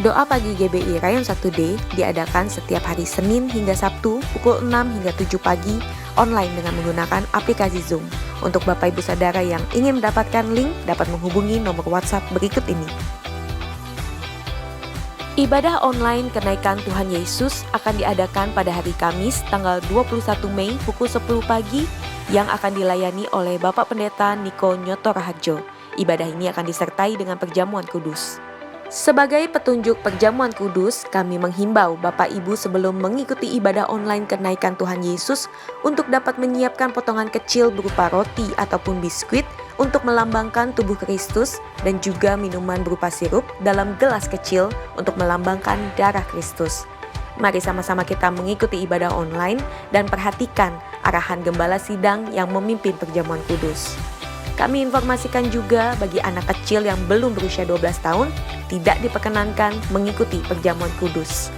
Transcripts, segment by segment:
Doa pagi GBI Rayon 1D diadakan setiap hari Senin hingga Sabtu pukul 6 hingga 7 pagi online dengan menggunakan aplikasi Zoom. Untuk Bapak Ibu Saudara yang ingin mendapatkan link dapat menghubungi nomor WhatsApp berikut ini. Ibadah online kenaikan Tuhan Yesus akan diadakan pada hari Kamis tanggal 21 Mei pukul 10 pagi yang akan dilayani oleh Bapak Pendeta Niko Nyoto Raharjo. Ibadah ini akan disertai dengan perjamuan kudus. Sebagai petunjuk perjamuan kudus, kami menghimbau Bapak Ibu sebelum mengikuti ibadah online kenaikan Tuhan Yesus untuk dapat menyiapkan potongan kecil berupa roti ataupun biskuit untuk melambangkan tubuh Kristus dan juga minuman berupa sirup dalam gelas kecil untuk melambangkan darah Kristus. Mari sama-sama kita mengikuti ibadah online dan perhatikan arahan gembala sidang yang memimpin perjamuan kudus. Kami informasikan juga bagi anak kecil yang belum berusia 12 tahun, tidak diperkenankan mengikuti perjamuan kudus.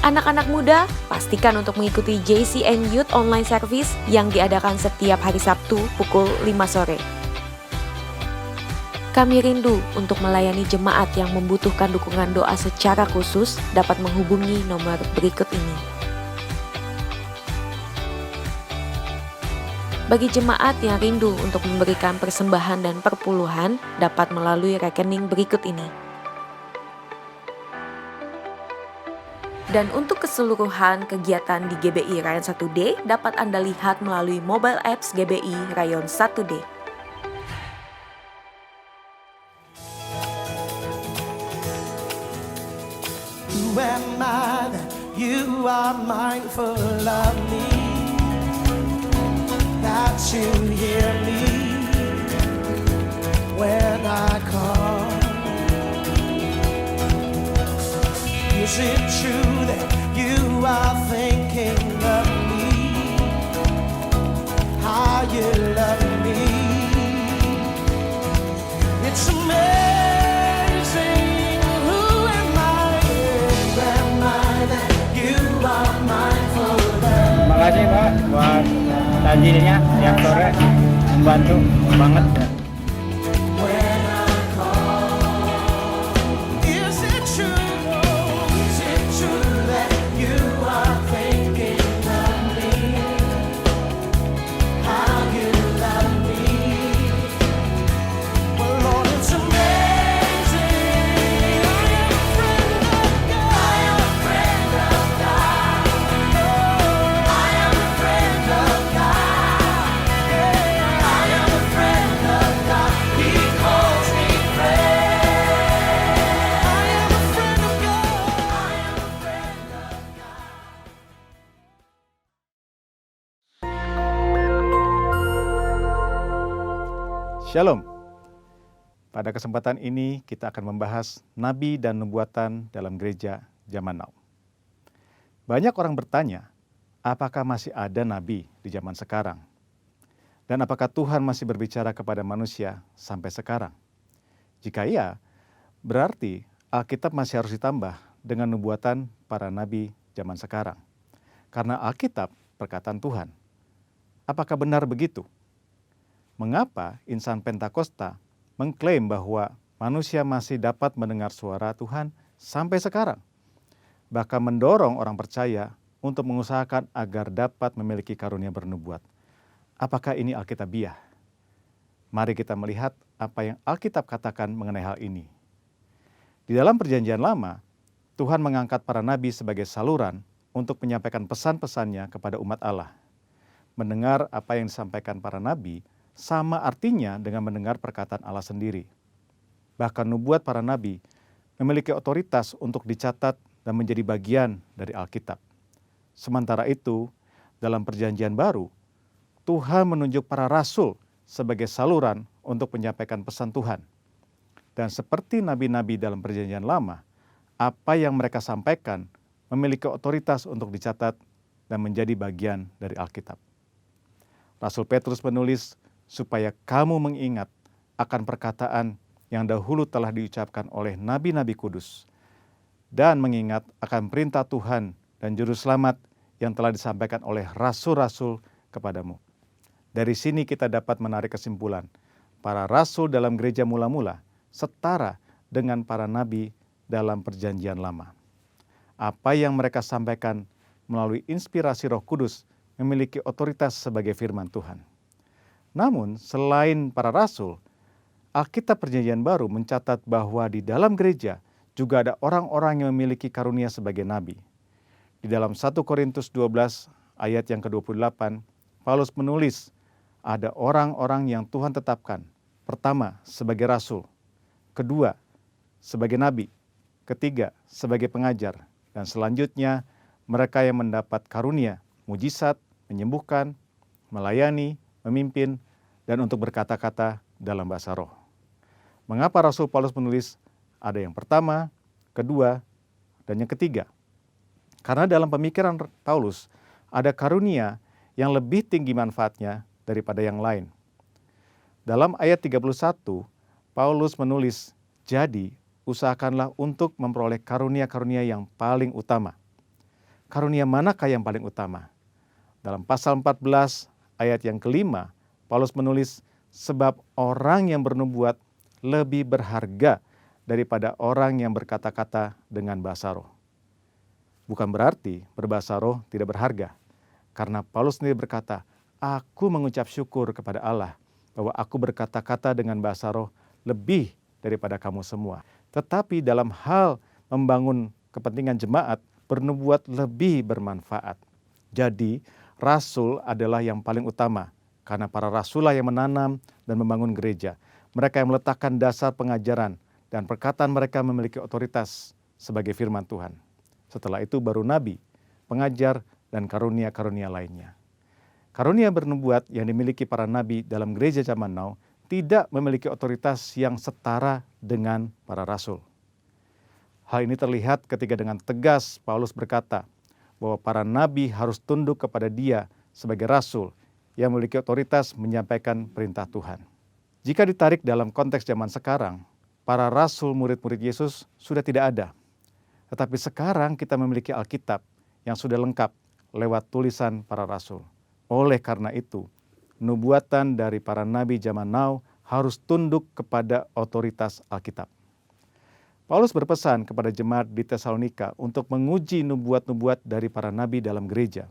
Anak-anak muda, pastikan untuk mengikuti JCN Youth Online Service yang diadakan setiap hari Sabtu pukul 5 sore. Kami rindu untuk melayani jemaat yang membutuhkan dukungan doa secara khusus dapat menghubungi nomor berikut ini. Bagi jemaat yang rindu untuk memberikan persembahan dan perpuluhan dapat melalui rekening berikut ini. Dan untuk keseluruhan kegiatan di GBI Rayon 1D dapat Anda lihat melalui mobile apps GBI Rayon 1D. Who am I that you are mindful of me? That you hear me when I call. Is it true that you are thinking of me? How you love me? It's amazing. Who am I? Who am I that you are mindful of? Terima kasih Pak buat tajilnya tiap sore, membantu banget ya. Is it true that you are thinking of me? How you love me? Well, Lord, it's amazing. I am a friend of God. I am a friend of God. I am a friend of God. I am a friend of God. He calls me friend. I am a friend of God. I am a friend of God. Shalom. Pada kesempatan ini kita akan membahas nabi dan nubuatan dalam gereja zaman now. Banyak orang bertanya, apakah masih ada nabi di zaman sekarang? Dan apakah Tuhan masih berbicara kepada manusia sampai sekarang? Jika iya, berarti Alkitab masih harus ditambah dengan nubuatan para nabi zaman sekarang. Karena Alkitab perkataan Tuhan. Apakah benar begitu? Mengapa insan Pentakosta mengklaim bahwa manusia masih dapat mendengar suara Tuhan sampai sekarang? Bahkan mendorong orang percaya untuk mengusahakan agar dapat memiliki karunia bernubuat. Apakah ini Alkitabiah? Mari kita melihat apa yang Alkitab katakan mengenai hal ini. Di dalam Perjanjian Lama, Tuhan mengangkat para nabi sebagai saluran untuk menyampaikan pesan-pesannya kepada umat Allah. Mendengar apa yang disampaikan para nabi sama artinya dengan mendengar perkataan Allah sendiri. Bahkan nubuat para nabi memiliki otoritas untuk dicatat dan menjadi bagian dari Alkitab. Sementara itu, dalam Perjanjian Baru, Tuhan menunjuk para rasul sebagai saluran untuk menyampaikan pesan Tuhan. Dan seperti nabi-nabi dalam Perjanjian Lama, apa yang mereka sampaikan memiliki otoritas untuk dicatat dan menjadi bagian dari Alkitab. Rasul Petrus menulis, supaya kamu mengingat akan perkataan yang dahulu telah diucapkan oleh nabi-nabi kudus, dan mengingat akan perintah Tuhan dan juru selamat yang telah disampaikan oleh rasul-rasul kepadamu. Dari sini kita dapat menarik kesimpulan, para rasul dalam gereja mula-mula setara dengan para nabi dalam Perjanjian Lama. Apa yang mereka sampaikan melalui inspirasi Roh Kudus memiliki otoritas sebagai firman Tuhan. Namun, selain para rasul, Alkitab Perjanjian Baru mencatat bahwa di dalam gereja juga ada orang-orang yang memiliki karunia sebagai nabi. Di dalam 1 Korintus 12 ayat yang ke-28, Paulus menulis, ada orang-orang yang Tuhan tetapkan. Pertama, sebagai rasul. Kedua, sebagai nabi. Ketiga, sebagai pengajar. Dan selanjutnya, mereka yang mendapat karunia, mujizat, menyembuhkan, melayani, memimpin, dan untuk berkata-kata dalam bahasa roh. Mengapa Rasul Paulus menulis ada yang pertama, kedua, dan yang ketiga? Karena dalam pemikiran Paulus ada karunia yang lebih tinggi manfaatnya daripada yang lain. Dalam ayat 31, Paulus menulis, jadi usahakanlah untuk memperoleh karunia-karunia yang paling utama. Karunia manakah yang paling utama? Dalam pasal 14 ayat yang kelima, Paulus menulis, sebab orang yang bernubuat lebih berharga daripada orang yang berkata-kata dengan bahasa roh. Bukan berarti berbahasa roh tidak berharga. Karena Paulus sendiri berkata, aku mengucap syukur kepada Allah bahwa aku berkata-kata dengan bahasa roh lebih daripada kamu semua. Tetapi dalam hal membangun kepentingan jemaat, bernubuat lebih bermanfaat. Jadi, rasul adalah yang paling utama. Karena para rasul lah yang menanam dan membangun gereja. Mereka yang meletakkan dasar pengajaran dan perkataan mereka memiliki otoritas sebagai firman Tuhan. Setelah itu baru nabi, pengajar, dan karunia-karunia lainnya. Karunia bernubuat yang dimiliki para nabi dalam gereja zaman now tidak memiliki otoritas yang setara dengan para rasul. Hal ini terlihat ketika dengan tegas Paulus berkata bahwa para nabi harus tunduk kepada dia sebagai rasul yang memiliki otoritas menyampaikan perintah Tuhan. Jika ditarik dalam konteks zaman sekarang, para rasul murid-murid Yesus sudah tidak ada. Tetapi sekarang kita memiliki Alkitab yang sudah lengkap lewat tulisan para rasul. Oleh karena itu, nubuatan dari para nabi zaman now harus tunduk kepada otoritas Alkitab. Paulus berpesan kepada jemaat di Tesalonika untuk menguji nubuat-nubuat dari para nabi dalam gereja.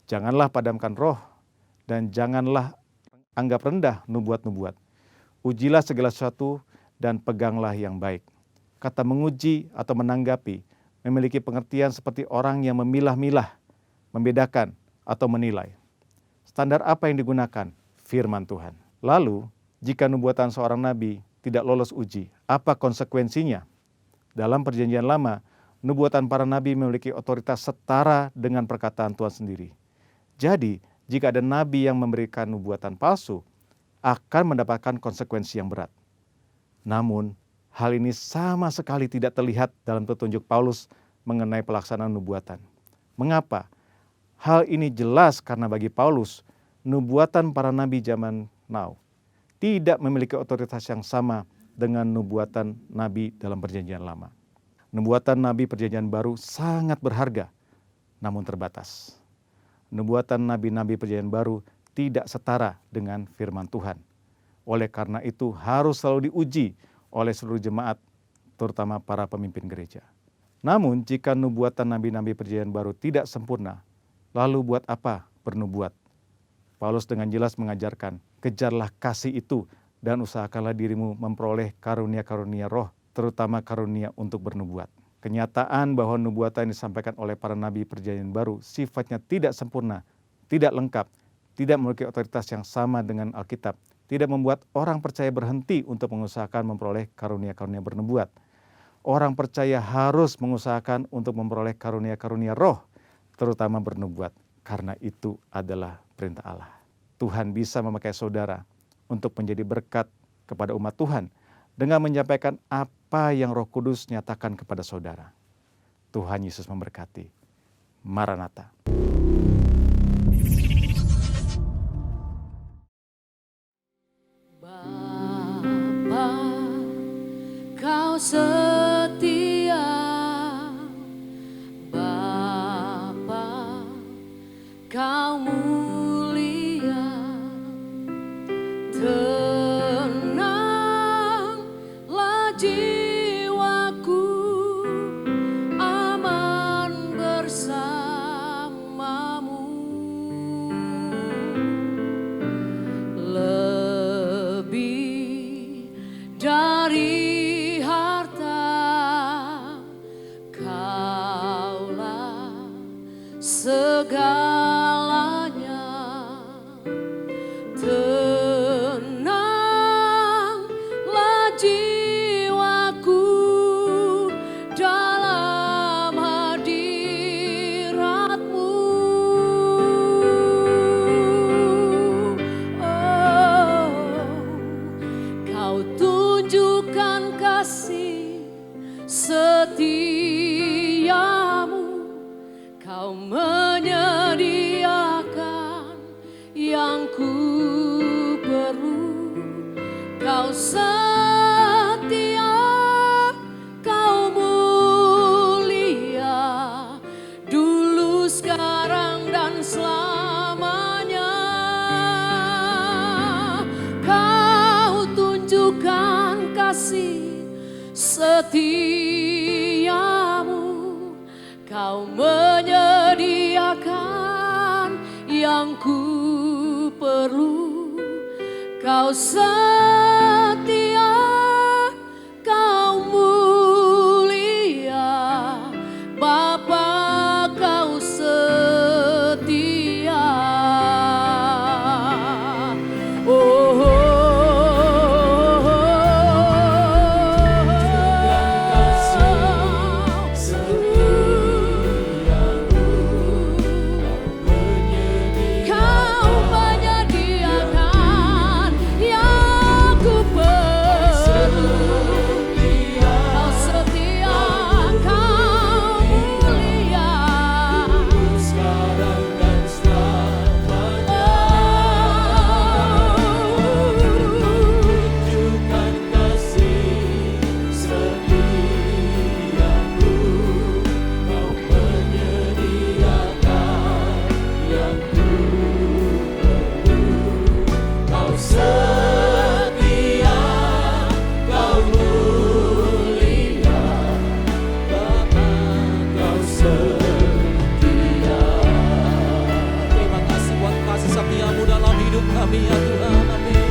Janganlah padamkan roh dan janganlah anggap rendah nubuat-nubuat. Ujilah segala sesuatu dan peganglah yang baik. Kata menguji atau menanggapi memiliki pengertian seperti orang yang memilah-milah, membedakan atau menilai. Standar apa yang digunakan? Firman Tuhan. Lalu, jika nubuatan seorang nabi tidak lolos uji, apa konsekuensinya? Dalam Perjanjian Lama, nubuatan para nabi memiliki otoritas setara dengan perkataan Tuhan sendiri. Jadi, jika ada nabi yang memberikan nubuatan palsu, akan mendapatkan konsekuensi yang berat. Namun, hal ini sama sekali tidak terlihat dalam petunjuk Paulus mengenai pelaksanaan nubuatan. Mengapa? Hal ini jelas karena bagi Paulus, nubuatan para nabi zaman now tidak memiliki otoritas yang sama dengan nubuatan nabi dalam Perjanjian Lama. Nubuatan nabi Perjanjian Baru sangat berharga, namun terbatas. Nubuatan nabi-nabi Perjanjian Baru tidak setara dengan firman Tuhan. Oleh karena itu harus selalu diuji oleh seluruh jemaat, terutama para pemimpin gereja. Namun jika nubuatan nabi-nabi Perjanjian Baru tidak sempurna, lalu buat apa bernubuat? Paulus dengan jelas mengajarkan, kejarlah kasih itu dan usahakanlah dirimu memperoleh karunia-karunia roh, terutama karunia untuk bernubuat. Kenyataan bahwa nubuatan yang disampaikan oleh para nabi Perjanjian Baru sifatnya tidak sempurna, tidak lengkap, tidak memiliki otoritas yang sama dengan Alkitab, tidak membuat orang percaya berhenti untuk mengusahakan memperoleh karunia-karunia bernubuat. Orang percaya harus mengusahakan untuk memperoleh karunia-karunia roh, terutama bernubuat, karena itu adalah perintah Allah. Tuhan bisa memakai saudara untuk menjadi berkat kepada umat Tuhan dengan menyampaikan apa yang Roh Kudus nyatakan kepada saudara. Tuhan Yesus memberkati. Maranatha. Bapa, Kau setia. Bapa, Kau mulia. Tenanglah jiwaku segalanya. Tenanglah jiwaku dalam hadirat-Mu. Oh, Kau tunjukkan kasih setiamu, Kau menyediakan yang ku perlu. Kau setia, Kau mulia, dulu, sekarang, dan selamanya. Kau tunjukkan kasih setiamu, Kau menyediakan yang ku perlu. Kau setia, Kau mulia, Bapa, Kau setia. Oh, Kau menyediakan yang ku perlu. Kau setia, Kau mulia, Sekarang dan selamanya. Tunjukkan kasih setiamu, Kau menyediakan yang ku perlu. Kau setia, Kau mulia, Bapa, Kau setia. Terima kasih buat kasih setiamu dalam hidup kami ya Tuhan. Amin.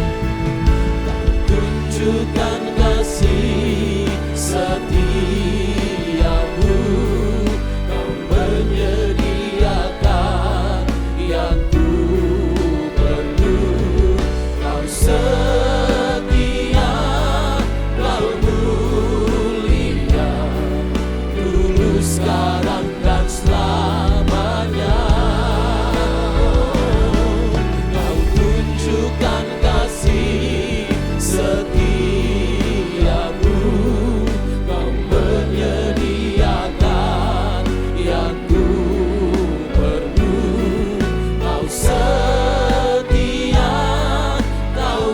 Tunjukkan kasih setiamu, Kau menyediakan yang ku perlu. Kau setia, Kau mulia, dulu, sekarang, dan selamanya. Kau tunjukkan kasih setiamu, Kau menyediakan yang ku perlu. Kau setia, Kau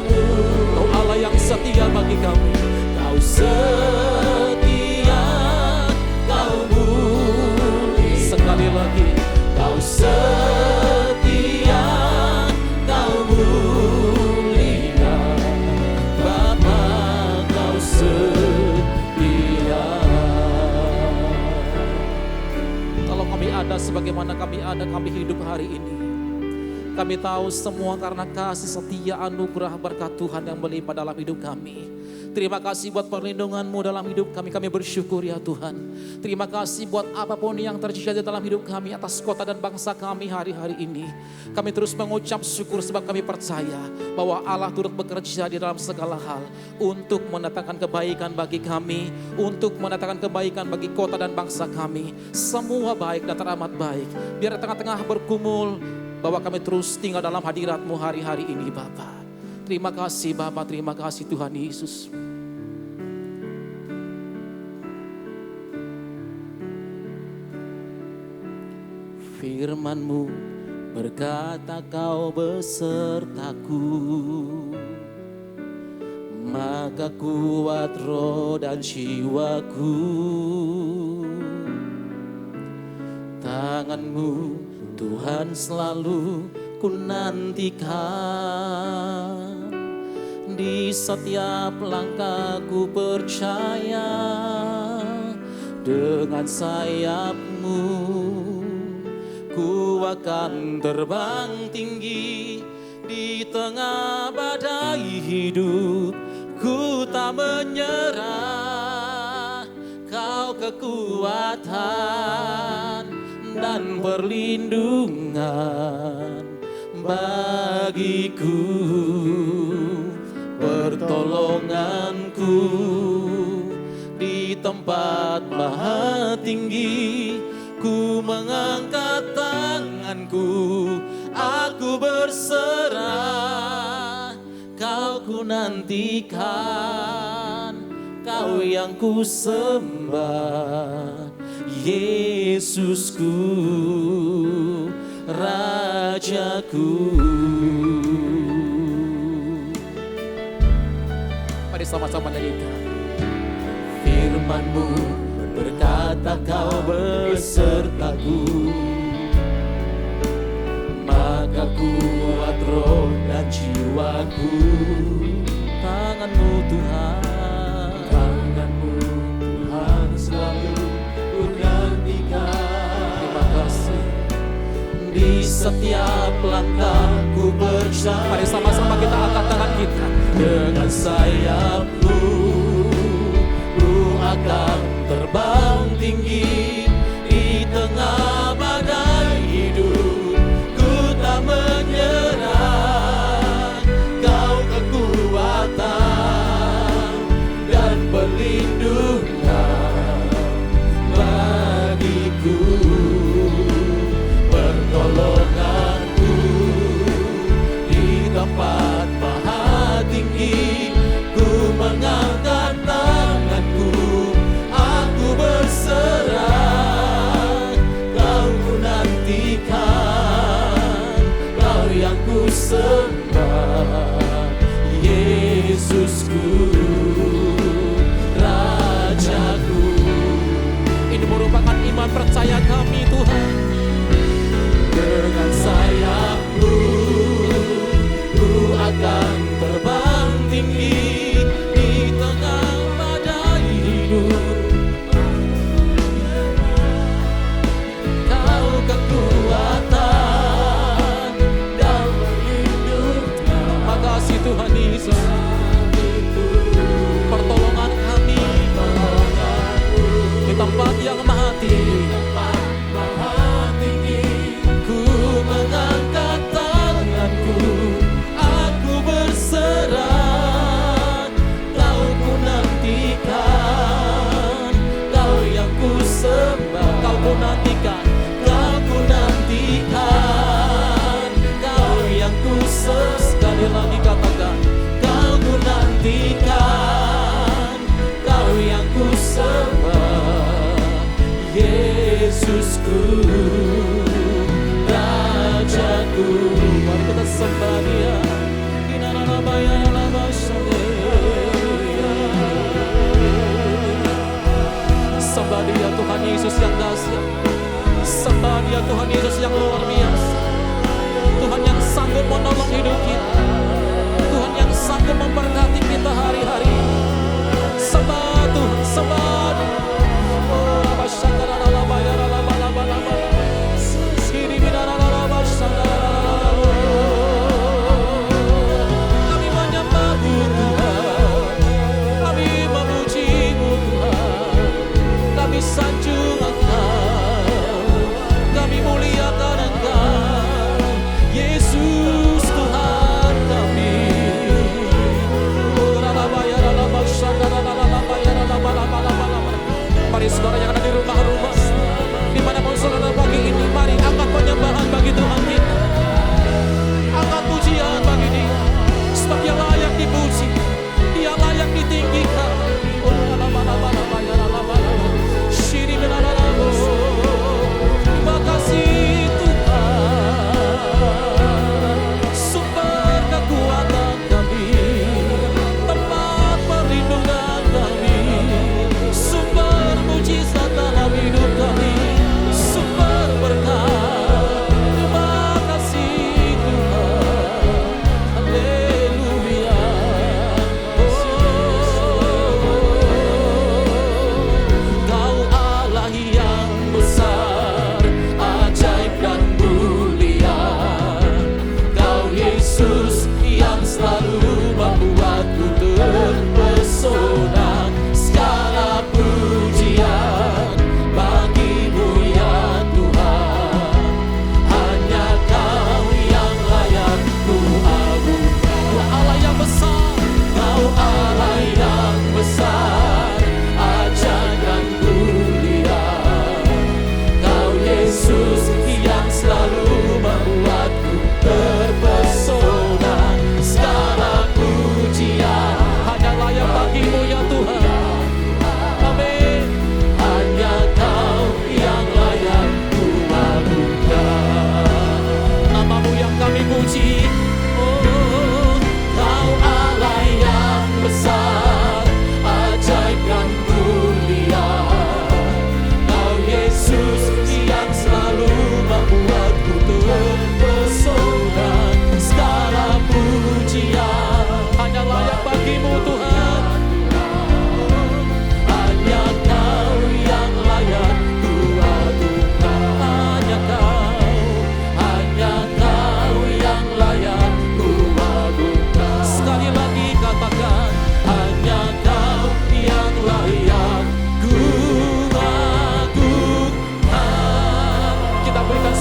Kau Allah yang setia bagi kami. Kau setia, Kau mulia. Sekali lagi, Kau setia, Kau mulia, Bapa, Kau setia. kalau kami ada sebagaimana kami ada, kami hidup hari ini. Kami tahu semua karena kasih setia, anugerah, berkat Tuhan yang melimpah dalam hidup kami. Terima kasih buat perlindungan-Mu dalam hidup kami. Kami bersyukur ya Tuhan. Terima kasih buat apapun yang terjadi dalam hidup kami, atas kota dan bangsa kami hari-hari ini. Kami terus mengucap syukur sebab kami percaya bahwa Allah turut bekerja di dalam segala hal untuk mendatangkan kebaikan bagi kami, untuk mendatangkan kebaikan bagi kota dan bangsa kami. Semua baik dan teramat baik. Biar di tengah-tengah bergumul, bahwa kami terus tinggal dalam hadirat-Mu hari-hari ini Bapa. Terima kasih Bapa, terima kasih Tuhan Yesus. Firman-Mu berkata, Kau besertaku, maka kuat roh dan jiwaku. Tangan-Mu Tuhan selalu ku nantikan, di setiap langkahku percaya, dengan sayap-Mu ku akan terbang tinggi di tengah badai hidup. Ku tak menyerah, Kau kekuatan dan perlindungan bagiku, pertolonganku di tempat maha tinggi. Ku mengangkat tanganku, aku berserah. Kau ku nantikan, Kau yang ku sembah, Yesusku, Rajaku. Mari sama-sama nyanyikan. Firman-Mu berkata Kau besertaku, maka kuat roh dan jiwaku. Tangan-Mu Tuhan, tangan-Mu Tuhan selalu ku nantikan. Terima kasih. Di setiap langkahku percaya. Mari sama-sama kita angkat tangan kita. Dengan sayap-Mu ku akan terbang tinggi di tengah badai hidup. Ku tak menyerah, Kau kekuatan dan perlindungan bagiku, pertolonganku di tempat maha tinggi. Ku mengangkat tanganku, aku berserah. Kau ku nantikan, Kau yang ku sembah, Yesusku, Rajaku. Ini merupakan iman percaya kami Tuhan. Dengan sayap-Mu ku akan terbang tinggi di tengah badai hidup. Kau kekuatan dan perlindungan. Makasih Tuhan Yesus. Pertolongan kami di tempat yang maha tinggi. Ku mengangkat tanganku, aku berserah. Kau ku nantikan, Kau yang ku sembah. Kau ku nantikan, Kau ku nantikan, Kau yang ku sembah. Sekali lagi katakan, Kau ku nantikan, Kau yang ku sembah, Yesusku, Rajaku. Mari kita sembah Dia. Sembah Dia Tuhan Yesus yang dahsyat. Sembah Dia Tuhan Yesus yang luar biasa. Tuhan yang sanggup menolong hidup kita. Tuhan yang sanggup memberkati kita hari-hari. Sembah Tuhan, sembah Dia. Oh, kami menyembah-Mu Tuhan, kami memuji-Mu Tuhan, kami sanjung Engkau, kami muliakan Engkau, Yesus Tuhan kami. Oh,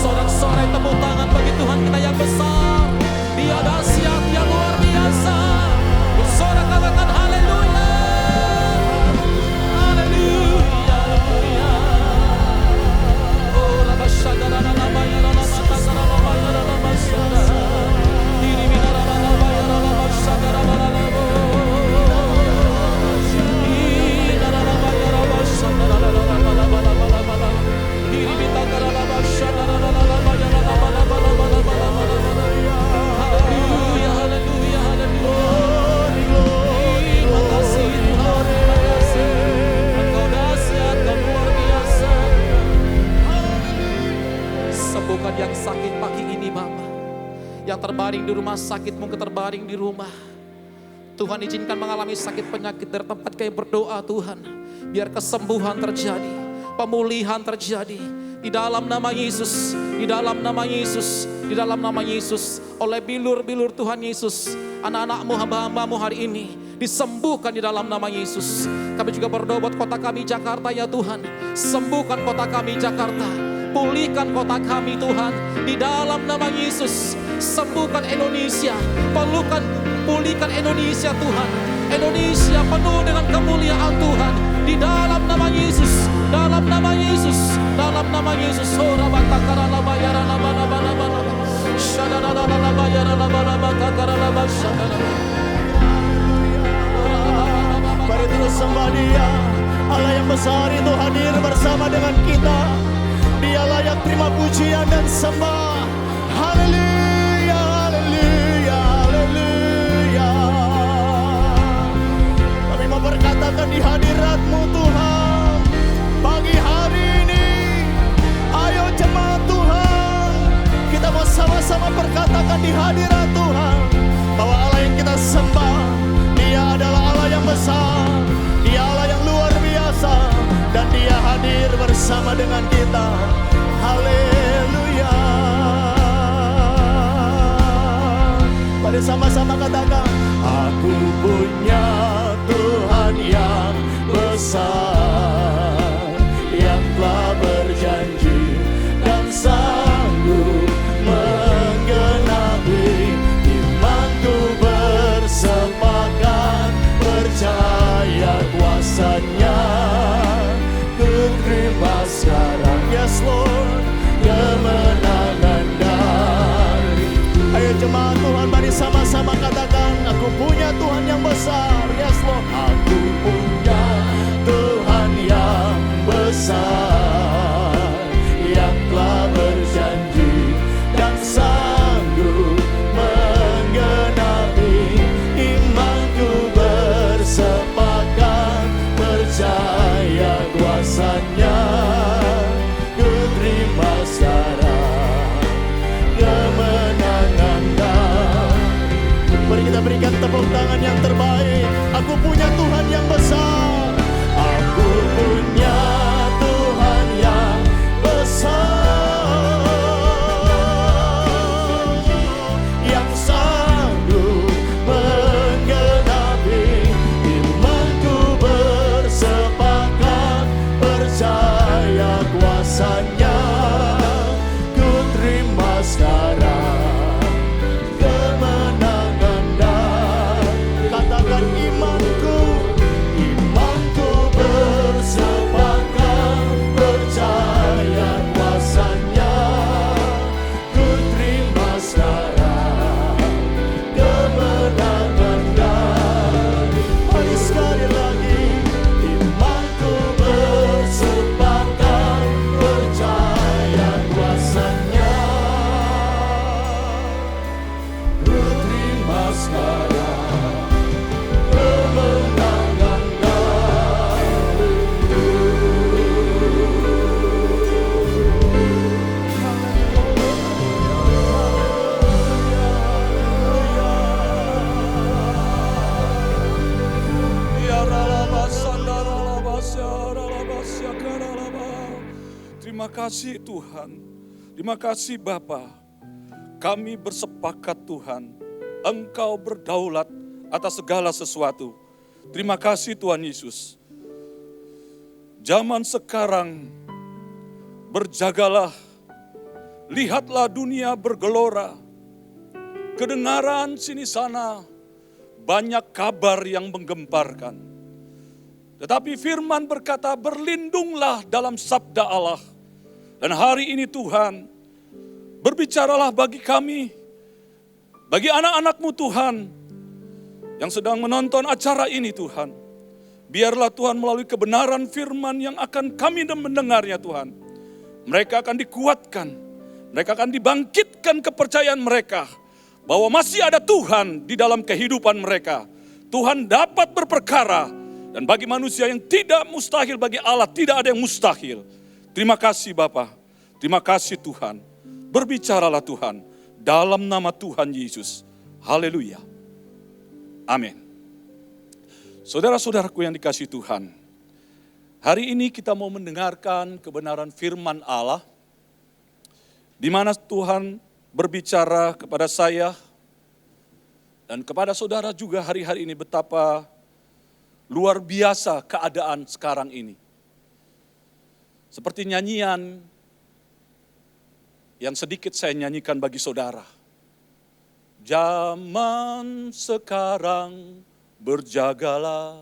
Sorak-sorai tepuk tangan bagi Tuhan kita yang besar. Dia dahsyat, Dia luar biasa. Bersorak katakan haleluya. Haleluya. Oh, rabasyadara lalabaya lalamatakara labaya lalamasyadara. Diri binara lalabaya lalamasyadara lalabo. Diri lalabaya lalamasyadara lalabalabalabala. Diri bitakara lalamasyadara lalabaya lalabalabalabala. Haleluya, haleluya, haleluya. Terima kasih Tuhan, terima kasih. Engkau dahsyat, Engkau luar biasa. Sembuhkan yang sakit pagi ini Bapa. Yang terbaring di rumah sakit, mungkin terbaring di rumah. Tuhan izinkan mengalami sakit penyakit dari tempat kami berdoa Tuhan. Biar kesembuhan terjadi, pemulihan terjadi. Di dalam nama Yesus, di dalam nama Yesus, di dalam nama Yesus. Oleh bilur-bilur Tuhan Yesus, anak-anakmu, hamba-hambamu hari ini disembuhkan di dalam nama Yesus. Kami juga berdoa buat kota kami Jakarta ya Tuhan. Sembuhkan kota kami Jakarta. Pulihkan kota kami Tuhan. Di dalam nama Yesus. Sembuhkan Indonesia. Pulihkan Indonesia Tuhan. Indonesia penuh dengan kemuliaan Tuhan. Di dalam nama Yesus. Dalam nama Yesus. Dalam nama Yesus. Ora batakara labayara labalabala. Shadara labayara labalabakara labashadara. Mari terus sembah Dia. Allah yang besar itu hadir bersama dengan kita. Dia layak terima pujian dan sembah. Haleluya, haleluya, haleluya. Kami mau berkatakan di hadirat-Mu Tuhan. Pagi hari ini, ayo jemaat Tuhan. Kita mau sama-sama berkatakan di hadirat Tuhan. Bahwa Allah yang kita sembah, Dia adalah Allah yang besar. Dia Allah yang luar biasa. Dan Dia hadir bersama dengan kita. Haleluya. Mari sama-sama katakan, aku punya Tuhan yang besar, yang telah berjanji dan sanggup menggenapi. Imanku bersepakat percaya kuasa-Nya. Ku terima sekarang, yes Lord, kemenangan dari. Ayo jemaat Tuhan, mari sama-sama katakan, aku punya Tuhan yang besar, yes Lord. Aku punya Tuhan yang besar, yang telah berjanji dan sanggup menggenapi. Imanku bersepakat percaya kuasa-Nya. Ku terima sekarang kemenangan dari. Mari kita berikan tepuk tangan yang terbaik. Aku punya Tuhan yang besar. Aku punya Tuhan yang besar, yang sanggup menggenapi. Imanku bersepakat percaya kuasa-Nya. Ku terima sekarang kemenangan dan. Katakan imanku, imanku bersepakat percaya kuasa-Nya. Ku terima sekarang kemenangan dari. Mari sekali lagi, imanku bersepakat percaya kuasa-Nya. Ku terima sekarang kemenangan dari. Terima kasih Tuhan, terima kasih Bapa. Kami bersepakat Tuhan, Engkau berdaulat atas segala sesuatu. Terima kasih Tuhan Yesus. Zaman sekarang berjagalah lihatlah dunia bergelora. Kedengaran sini sana banyak kabar yang menggemparkan. Tetapi firman berkata, berlindunglah dalam sabda Allah. Dan hari ini Tuhan, berbicaralah bagi kami, bagi anak-anak-Mu Tuhan, yang sedang menonton acara ini Tuhan. Biarlah Tuhan melalui kebenaran firman yang akan kami mendengarnya Tuhan. Mereka akan dikuatkan, mereka akan dibangkitkan kepercayaan mereka. Bahwa masih ada Tuhan di dalam kehidupan mereka. Tuhan dapat berperkara. Dan bagi manusia yang tidak mustahil, bagi Allah tidak ada yang mustahil. Terima kasih Bapa, terima kasih Tuhan. Berbicaralah Tuhan dalam nama Tuhan Yesus. Haleluya. Amin. Saudara-saudaraku yang dikasihi Tuhan, hari ini kita mau mendengarkan kebenaran firman Allah, di mana Tuhan berbicara kepada saya dan kepada saudara juga hari-hari ini betapa luar biasa keadaan sekarang ini. Seperti nyanyian yang sedikit saya nyanyikan bagi saudara. Zaman sekarang berjagalah,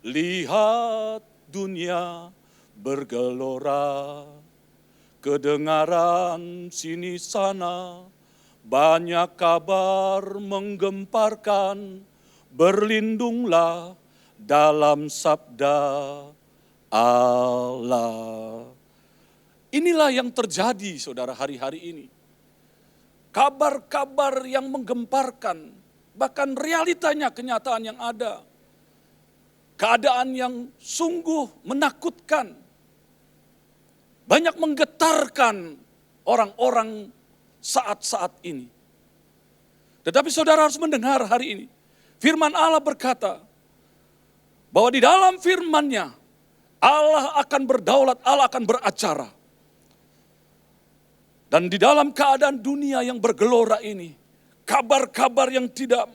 lihat dunia bergelora. Kedengaran sini sana, banyak kabar menggemparkan, berlindunglah dalam sabda Allah. Inilah yang terjadi saudara hari-hari ini. Kabar-kabar yang menggemparkan, bahkan realitanya kenyataan yang ada. Keadaan yang sungguh menakutkan. Banyak menggetarkan orang-orang saat-saat ini. Tetapi saudara harus mendengar hari ini. Firman Allah berkata bahwa di dalam firman-Nya Allah akan berdaulat, Allah akan beracara. Dan di dalam keadaan dunia yang bergelora ini, kabar-kabar yang tidak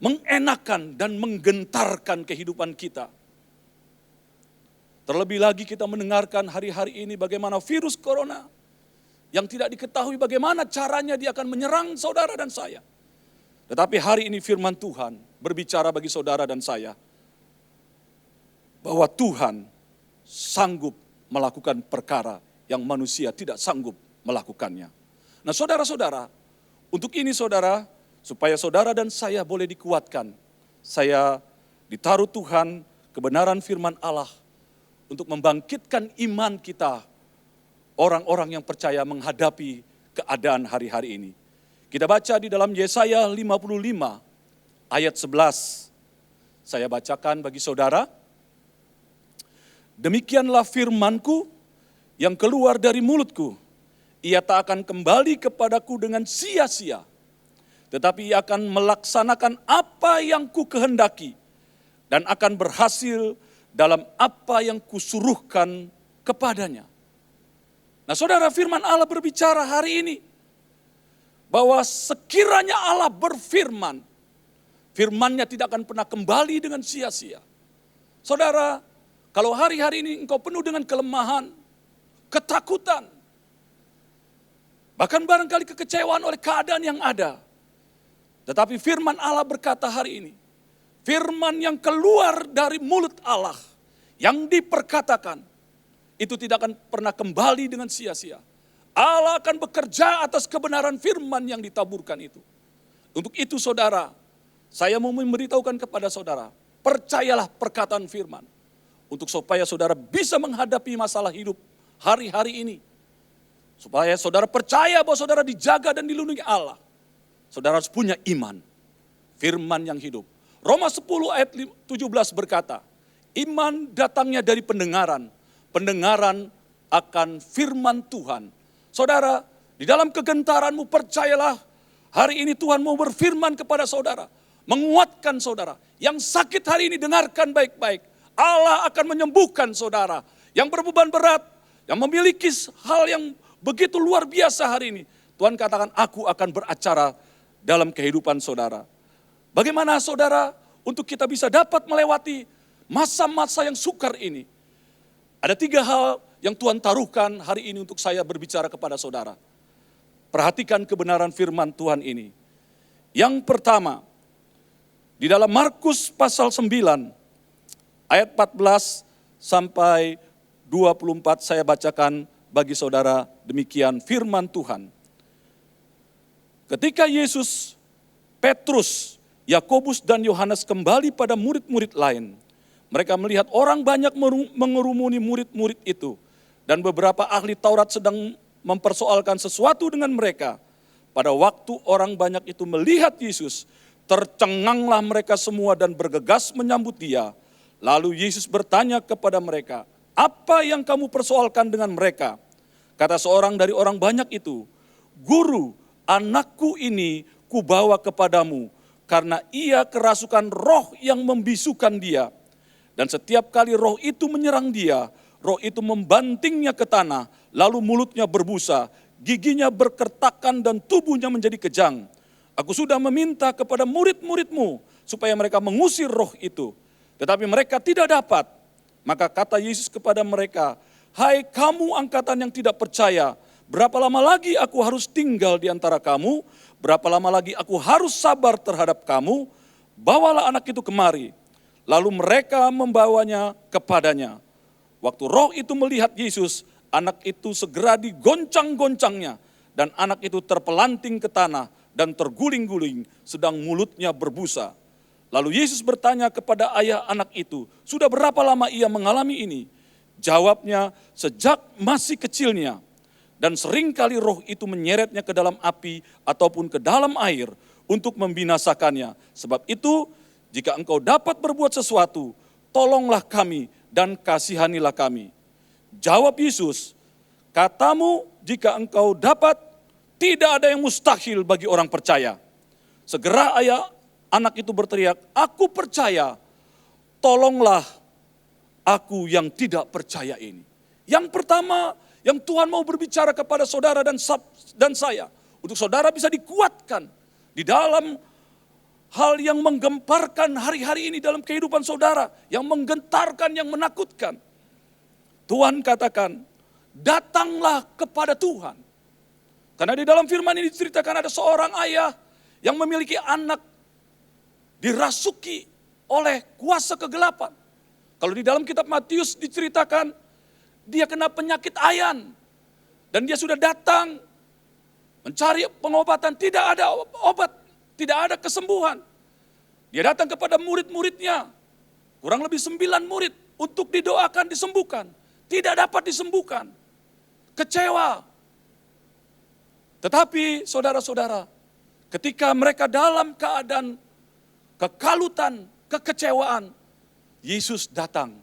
mengenakan dan menggentarkan kehidupan kita. Terlebih lagi kita mendengarkan hari-hari ini bagaimana virus corona yang tidak diketahui bagaimana caranya dia akan menyerang saudara dan saya. Tetapi hari ini firman Tuhan berbicara bagi saudara dan saya bahwa Tuhan sanggup melakukan perkara yang manusia tidak sanggup melakukannya. Nah saudara-saudara, untuk ini saudara, supaya saudara dan saya boleh dikuatkan, saya ditaruh Tuhan kebenaran firman Allah untuk membangkitkan iman kita, orang-orang yang percaya menghadapi keadaan hari-hari ini. Kita baca di dalam Yesaya 55 ayat 11. Saya bacakan bagi saudara. Demikianlah firmanku yang keluar dari mulutku. Ia tak akan kembali kepadaku dengan sia-sia, tetapi ia akan melaksanakan apa yang ku kehendaki dan akan berhasil dalam apa yang kusuruhkan kepadanya. Nah saudara, firman Allah berbicara hari ini bahwa sekiranya Allah berfirman, firman-Nya tidak akan pernah kembali dengan sia-sia. Saudara, kalau hari-hari ini engkau penuh dengan kelemahan, ketakutan, bahkan barangkali kekecewaan oleh keadaan yang ada, tetapi firman Allah berkata hari ini, firman yang keluar dari mulut Allah, yang diperkatakan, itu tidak akan pernah kembali dengan sia-sia. Allah akan bekerja atas kebenaran firman yang ditaburkan itu. Untuk itu saudara, saya mau memberitahukan kepada saudara, percayalah perkataan firman. Untuk supaya saudara bisa menghadapi masalah hidup hari-hari ini. Supaya saudara percaya bahwa saudara dijaga dan dilindungi Allah. Saudara harus punya iman, firman yang hidup. Roma 10 ayat 17 berkata, iman datangnya dari pendengaran, pendengaran akan firman Tuhan. Saudara, di dalam kegentaranmu percayalah, hari ini Tuhan mau berfirman kepada saudara, menguatkan saudara. Yang sakit hari ini dengarkan baik-baik, Allah akan menyembuhkan saudara. Yang berbeban berat, yang memiliki hal yang begitu luar biasa hari ini, Tuhan katakan, aku akan beracara dalam kehidupan saudara. Bagaimana saudara untuk kita bisa dapat melewati masa-masa yang sukar ini? Ada 3 hal yang Tuhan taruhkan hari ini untuk saya berbicara kepada saudara. Perhatikan kebenaran firman Tuhan ini. Yang pertama, di dalam Markus pasal 9, ayat 14 sampai 24 saya bacakan bagi saudara, demikian firman Tuhan. Ketika Yesus, Petrus, Yakobus dan Yohanes kembali pada murid-murid lain, mereka melihat orang banyak mengerumuni murid-murid itu, dan beberapa ahli Taurat sedang mempersoalkan sesuatu dengan mereka. Pada waktu orang banyak itu melihat Yesus, tercenganglah mereka semua dan bergegas menyambut Dia. Lalu Yesus bertanya kepada mereka, "Apa yang kamu persoalkan dengan mereka?" Kata seorang dari orang banyak itu, "Guru, anakku ini kubawa kepadamu, karena ia kerasukan roh yang membisukan dia. Dan setiap kali roh itu menyerang dia, roh itu membantingnya ke tanah, lalu mulutnya berbusa, giginya berkertakan dan tubuhnya menjadi kejang. Aku sudah meminta kepada murid-muridmu supaya mereka mengusir roh itu, tetapi mereka tidak dapat." Maka kata Yesus kepada mereka, "Hai kamu angkatan yang tidak percaya, berapa lama lagi aku harus tinggal di antara kamu? Berapa lama lagi aku harus sabar terhadap kamu? Bawalah anak itu kemari." Lalu mereka membawanya kepadanya. Waktu roh itu melihat Yesus, anak itu segera digoncang-goncangnya, dan anak itu terpelanting ke tanah dan terguling-guling, sedang mulutnya berbusa. Lalu Yesus bertanya kepada ayah anak itu, "Sudah berapa lama ia mengalami ini?" Jawabnya, "Sejak masih kecilnya. Dan seringkali roh itu menyeretnya ke dalam api ataupun ke dalam air untuk membinasakannya. Sebab itu, jika engkau dapat berbuat sesuatu, tolonglah kami dan kasihanilah kami." Jawab Yesus, "Katamu jika engkau dapat, tidak ada yang mustahil bagi orang percaya." Segera ayah anak itu berteriak, "Aku percaya, tolonglah aku yang tidak percaya ini." Yang pertama, yang Tuhan mau berbicara kepada saudara dan saya, untuk saudara bisa dikuatkan di dalam hal yang menggemparkan hari-hari ini dalam kehidupan saudara, yang menggentarkan, yang menakutkan. Tuhan katakan, datanglah kepada Tuhan. Karena di dalam firman ini diceritakan ada seorang ayah yang memiliki anak dirasuki oleh kuasa kegelapan. Kalau di dalam kitab Matius diceritakan, dia kena penyakit ayan. Dan dia sudah datang mencari pengobatan, tidak ada obat, tidak ada kesembuhan. Dia datang kepada murid-muridnya, kurang lebih 9 murid, untuk didoakan disembuhkan. Tidak dapat disembuhkan. Kecewa. Tetapi saudara-saudara, ketika mereka dalam keadaan kekalutan, kekecewaan, Yesus datang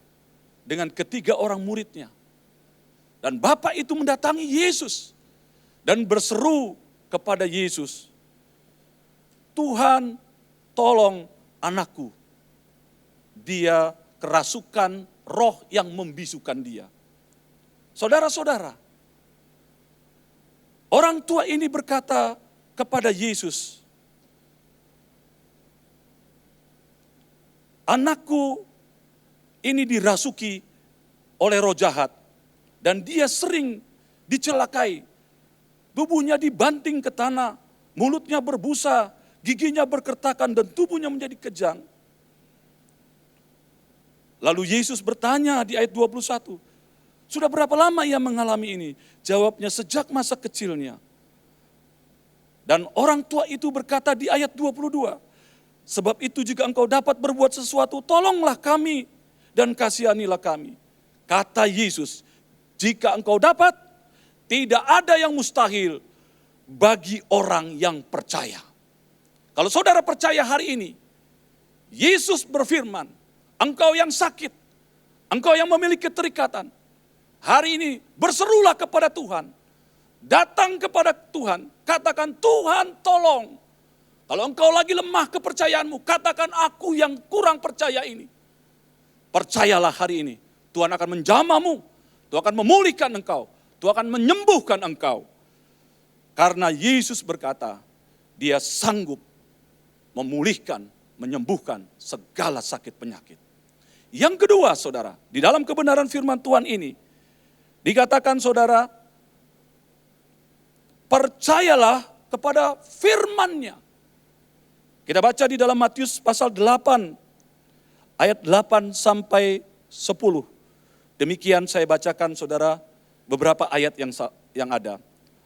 dengan ketiga orang muridnya. Dan Bapak itu mendatangi Yesus dan berseru kepada Yesus, "Tuhan, tolong anakku. Dia kerasukan roh yang membisukan dia." Saudara-saudara, orang tua ini berkata kepada Yesus, "Anakku ini dirasuki oleh roh jahat dan dia sering dicelakai. Tubuhnya dibanting ke tanah, mulutnya berbusa, giginya berkertakan dan tubuhnya menjadi kejang." Lalu Yesus bertanya di ayat 21, "Sudah berapa lama ia mengalami ini?" Jawabnya, "Sejak masa kecilnya." Dan orang tua itu berkata di ayat 22, "Sebab itu jika engkau dapat berbuat sesuatu, tolonglah kami dan kasihanilah kami." Kata Yesus, jika engkau dapat, tidak ada yang mustahil bagi orang yang percaya. Kalau saudara percaya hari ini, Yesus berfirman, engkau yang sakit, engkau yang memiliki keterikatan, hari ini berserulah kepada Tuhan. Datang kepada Tuhan, katakan, "Tuhan tolong." Kalau engkau lagi lemah kepercayaanmu, katakan, "Aku yang kurang percaya ini." Percayalah hari ini, Tuhan akan menjamahmu, Tuhan akan memulihkan engkau, Tuhan akan menyembuhkan engkau. Karena Yesus berkata, Dia sanggup memulihkan, menyembuhkan segala sakit penyakit. Yang kedua saudara, di dalam kebenaran firman Tuhan ini, Dikatakan saudara, percayalah kepada firman-Nya. Kita baca di dalam Matius pasal 8, ayat 8 sampai 10. Demikian saya bacakan saudara beberapa ayat yang ada.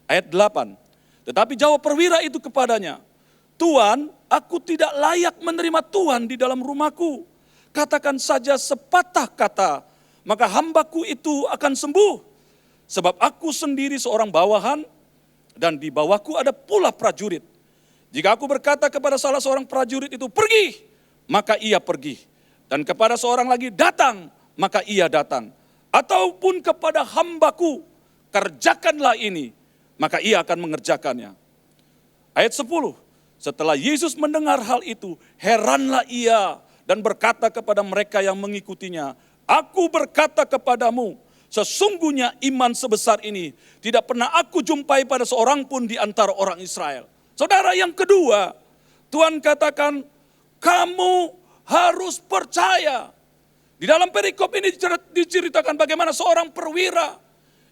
Ayat 8. Tetapi jawab perwira itu kepadanya, Tuan, aku tidak layak menerima Tuhan di dalam rumahku. Katakan saja sepatah kata, maka hambaku itu akan sembuh. Sebab aku sendiri seorang bawahan, dan di bawahku ada pula prajurit. Jika aku berkata kepada salah seorang prajurit itu, pergi, maka ia pergi. Dan kepada seorang lagi, datang, maka ia datang. Ataupun kepada hambaku, kerjakanlah ini, maka ia akan mengerjakannya. Ayat 10, setelah Yesus mendengar hal itu, heranlah ia dan berkata kepada mereka yang mengikutinya, aku berkata kepadamu, sesungguhnya iman sebesar ini tidak pernah aku jumpai pada seorang pun di antara orang Israel. Saudara, yang kedua, Tuhan katakan, kamu harus percaya. Di dalam perikop ini diceritakan bagaimana seorang perwira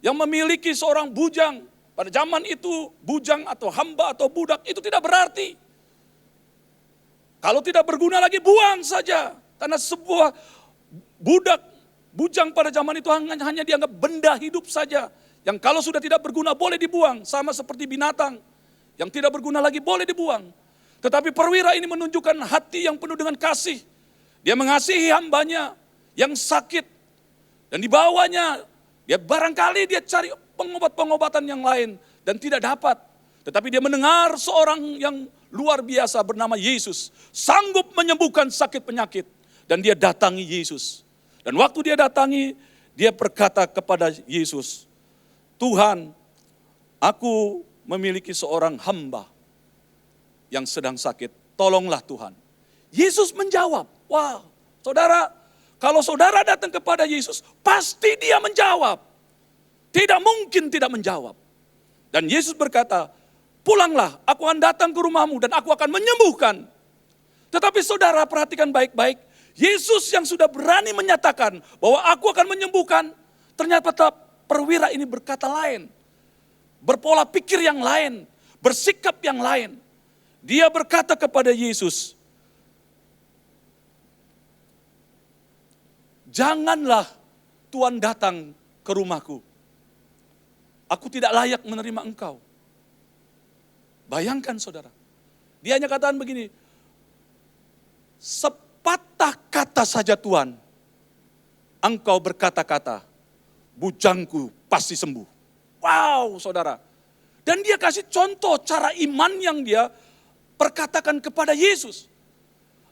yang memiliki seorang bujang. Pada zaman itu bujang atau hamba atau budak itu tidak berarti. Kalau tidak berguna lagi buang saja. Karena sebuah bujang pada zaman itu hanya dianggap benda hidup saja. Yang kalau sudah tidak berguna boleh dibuang. Sama seperti binatang yang tidak berguna lagi boleh dibuang. Tetapi perwira ini menunjukkan hati yang penuh dengan kasih. Dia mengasihi hambanya yang sakit. Dan dibawanya, dia barangkali dia cari pengobatan yang lain dan tidak dapat. Tetapi dia mendengar seorang yang luar biasa bernama Yesus. Sanggup menyembuhkan sakit penyakit. Dan dia datangi Yesus. Dan waktu dia datangi, dia berkata kepada Yesus, Tuhan, aku memiliki seorang hamba yang sedang sakit. Tolonglah Tuhan. Yesus menjawab, wah saudara, kalau saudara datang kepada Yesus, pasti dia menjawab. Tidak mungkin tidak menjawab. Dan Yesus berkata, pulanglah, aku akan datang ke rumahmu dan aku akan menyembuhkan. Tetapi saudara perhatikan baik-baik, Yesus yang sudah berani menyatakan bahwa aku akan menyembuhkan, ternyata perwira ini berkata lain. Berpola pikir yang lain, bersikap yang lain. Dia berkata kepada Yesus, janganlah Tuhan datang ke rumahku. Aku tidak layak menerima engkau. Bayangkan saudara. Dia hanya katakan begini, sepatah kata saja Tuhan, engkau berkata-kata, bujangku pasti sembuh. Wow saudara. Dan dia kasih contoh cara iman yang dia perkatakan kepada Yesus.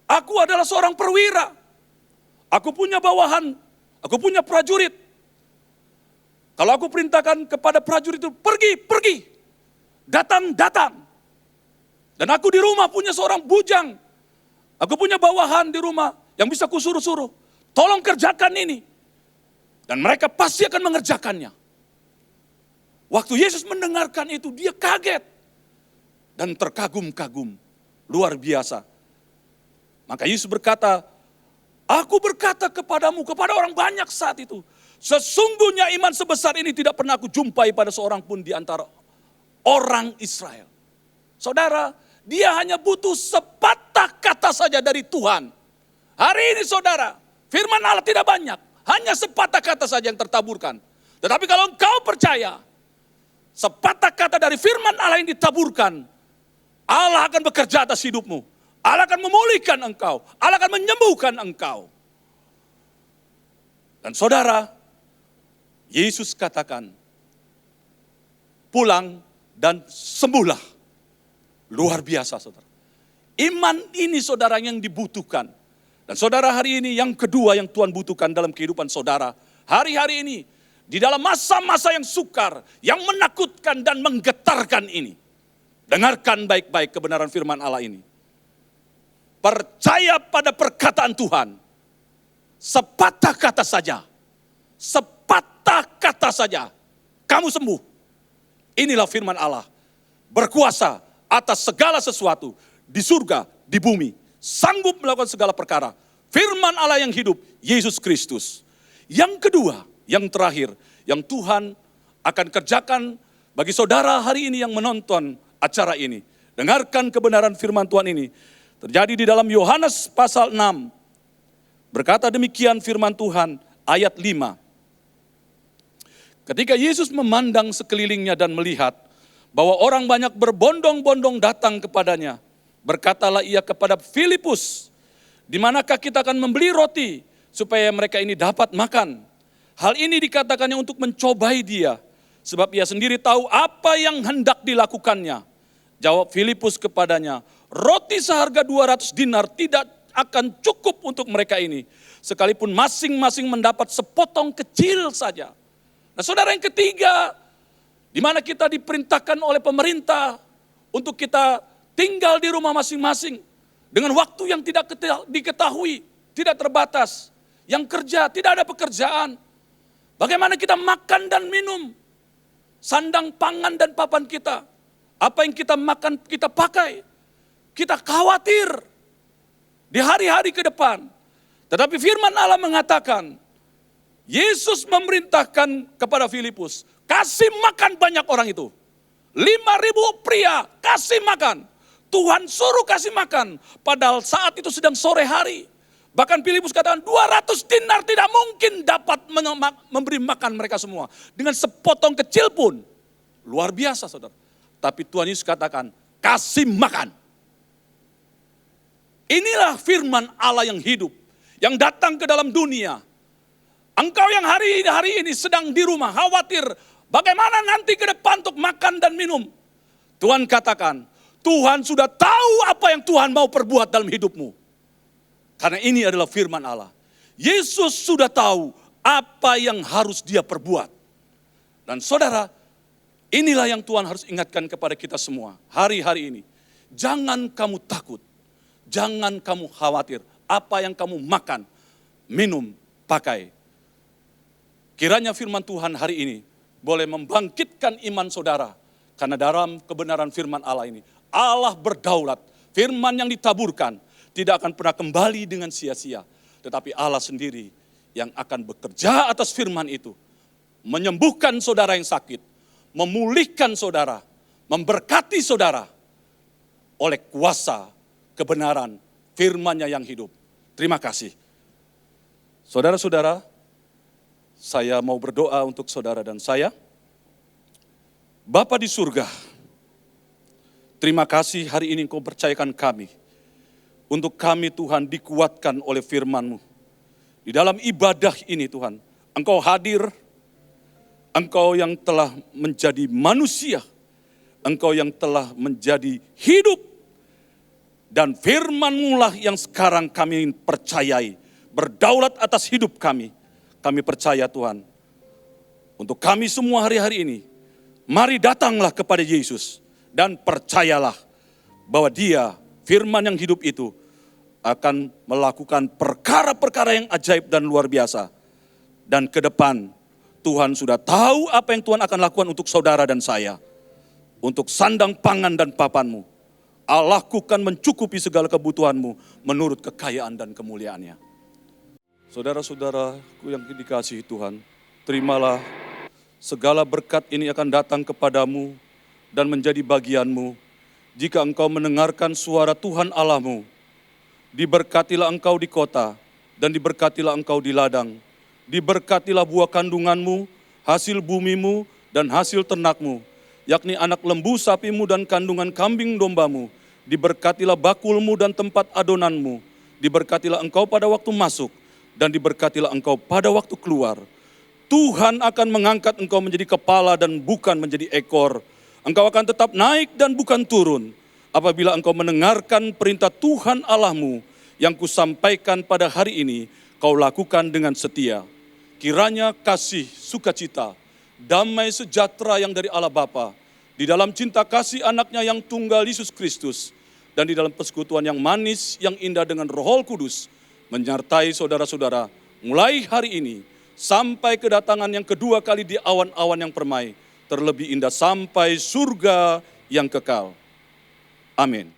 Aku adalah seorang perwira. Aku punya bawahan, aku punya prajurit. Kalau aku perintahkan kepada prajurit itu, pergi, datang. Dan aku di rumah punya seorang bujang. Aku punya bawahan di rumah yang bisa kusuruh-suruh. Tolong kerjakan ini. Dan mereka pasti akan mengerjakannya. Waktu Yesus mendengarkan itu, dia kaget. Dan terkagum-kagum, luar biasa. Maka Yesus berkata, aku berkata kepadamu, kepada orang banyak saat itu, sesungguhnya iman sebesar ini tidak pernah aku jumpai pada seorang pun di antara orang Israel. Saudara, dia hanya butuh sepatah kata saja dari Tuhan. Hari ini saudara, firman Allah tidak banyak, hanya sepatah kata saja yang tertaburkan. Tetapi kalau engkau percaya, sepatah kata dari firman Allah yang ditaburkan, Allah akan bekerja atas hidupmu. Allah akan memulihkan engkau. Allah akan menyembuhkan engkau. Dan saudara, Yesus katakan, pulang dan sembuhlah. Luar biasa saudara. Iman ini saudara yang dibutuhkan. Dan saudara hari ini yang kedua yang Tuhan butuhkan dalam kehidupan saudara. Hari-hari ini, di dalam masa-masa yang sukar, yang menakutkan dan menggetarkan ini. Dengarkan baik-baik kebenaran firman Allah ini. Percaya pada perkataan Tuhan. Sepatah kata saja. Sepatah kata saja. Kamu sembuh. Inilah firman Allah. Berkuasa atas segala sesuatu. Di surga, di bumi. Sanggup melakukan segala perkara. Firman Allah yang hidup. Yesus Kristus. Yang kedua, yang terakhir. yang Tuhan akan kerjakan bagi saudara hari ini yang menonton acara ini. Dengarkan kebenaran firman Tuhan ini. Terjadi di dalam Yohanes pasal 6. Berkata demikian firman Tuhan ayat 5. Ketika Yesus memandang sekelilingnya dan melihat bahwa orang banyak berbondong-bondong datang kepadanya, berkatalah ia kepada Filipus, di manakah kita akan membeli roti supaya mereka ini dapat makan? Hal ini dikatakannya untuk mencobai dia, sebab ia sendiri tahu apa yang hendak dilakukannya. Jawab Filipus kepadanya, roti seharga 200 dinar tidak akan cukup untuk mereka ini, sekalipun masing-masing mendapat sepotong kecil saja. Nah saudara, yang ketiga, di mana kita diperintahkan oleh pemerintah untuk kita tinggal di rumah masing-masing dengan waktu yang tidak diketahui, tidak terbatas, yang kerja, tidak ada pekerjaan. Bagaimana kita makan dan minum, sandang pangan dan papan kita, apa yang kita makan kita pakai, kita khawatir di hari-hari ke depan. Tetapi firman Allah mengatakan, Yesus memerintahkan kepada Filipus, kasih makan banyak orang itu. 5.000 pria, kasih makan. Tuhan suruh kasih makan, padahal saat itu sedang sore hari. Bahkan Filipus katakan 200 dinar tidak mungkin dapat memberi makan mereka semua. Dengan sepotong kecil pun, luar biasa saudara. Tapi Tuhan Yesus katakan, kasih makan. Inilah firman Allah yang hidup, yang datang ke dalam dunia. Engkau yang hari ini sedang di rumah, khawatir bagaimana nanti ke depan untuk makan dan minum. Tuhan katakan, Tuhan sudah tahu apa yang Tuhan mau perbuat dalam hidupmu. Karena ini adalah firman Allah. Yesus sudah tahu apa yang harus dia perbuat. Dan saudara, inilah yang Tuhan harus ingatkan kepada kita semua hari-hari ini. Jangan kamu takut, jangan kamu khawatir apa yang kamu makan, minum, pakai. Kiranya firman Tuhan hari ini boleh membangkitkan iman saudara. Karena dalam kebenaran firman Allah ini, Allah berdaulat. Firman yang ditaburkan tidak akan pernah kembali dengan sia-sia. Tetapi Allah sendiri yang akan bekerja atas firman itu. Menyembuhkan saudara yang sakit. Memulihkan saudara. Memberkati saudara. Oleh kuasa kebenaran firman-Nya yang hidup. Terima kasih. Saudara-saudara, saya mau berdoa untuk saudara dan saya. Bapa di surga, terima kasih hari ini Engkau percayakan kami. Untuk kami Tuhan dikuatkan oleh firman-Mu. Di dalam ibadah ini Tuhan, Engkau hadir, Engkau yang telah menjadi manusia, Engkau yang telah menjadi hidup, dan firman-Mu lah yang sekarang kami percayai, berdaulat atas hidup kami. Kami percaya Tuhan, untuk kami semua hari-hari ini, mari datanglah kepada Yesus dan percayalah bahwa Dia, firman yang hidup itu, akan melakukan perkara-perkara yang ajaib dan luar biasa. Dan ke depan, Tuhan sudah tahu apa yang Tuhan akan lakukan untuk saudara dan saya. Untuk sandang pangan dan papanmu, Allah lakukan mencukupi segala kebutuhanmu menurut kekayaan dan kemuliaannya. Saudara-saudaraku yang dikasihi Tuhan, terimalah segala berkat ini akan datang kepadamu dan menjadi bagianmu jika engkau mendengarkan suara Tuhan Allahmu. Diberkatilah engkau di kota dan diberkatilah engkau di ladang. Diberkatilah buah kandunganmu, hasil bumimu dan hasil ternakmu, yakni anak lembu sapimu dan kandungan kambing dombamu. Diberkatilah bakulmu dan tempat adonanmu. Diberkatilah engkau pada waktu masuk dan diberkatilah engkau pada waktu keluar. Tuhan akan mengangkat engkau menjadi kepala dan bukan menjadi ekor. Engkau akan tetap naik dan bukan turun. Apabila engkau mendengarkan perintah Tuhan Allahmu yang kusampaikan pada hari ini, kau lakukan dengan setia. Kiranya kasih, sukacita, damai sejahtera yang dari Allah Bapa, di dalam cinta kasih anaknya yang tunggal Yesus Kristus, dan di dalam persekutuan yang manis, yang indah dengan Roh Kudus, menyertai saudara-saudara mulai hari ini, sampai kedatangan yang kedua kali di awan-awan yang permai, terlebih indah sampai surga yang kekal. Amin.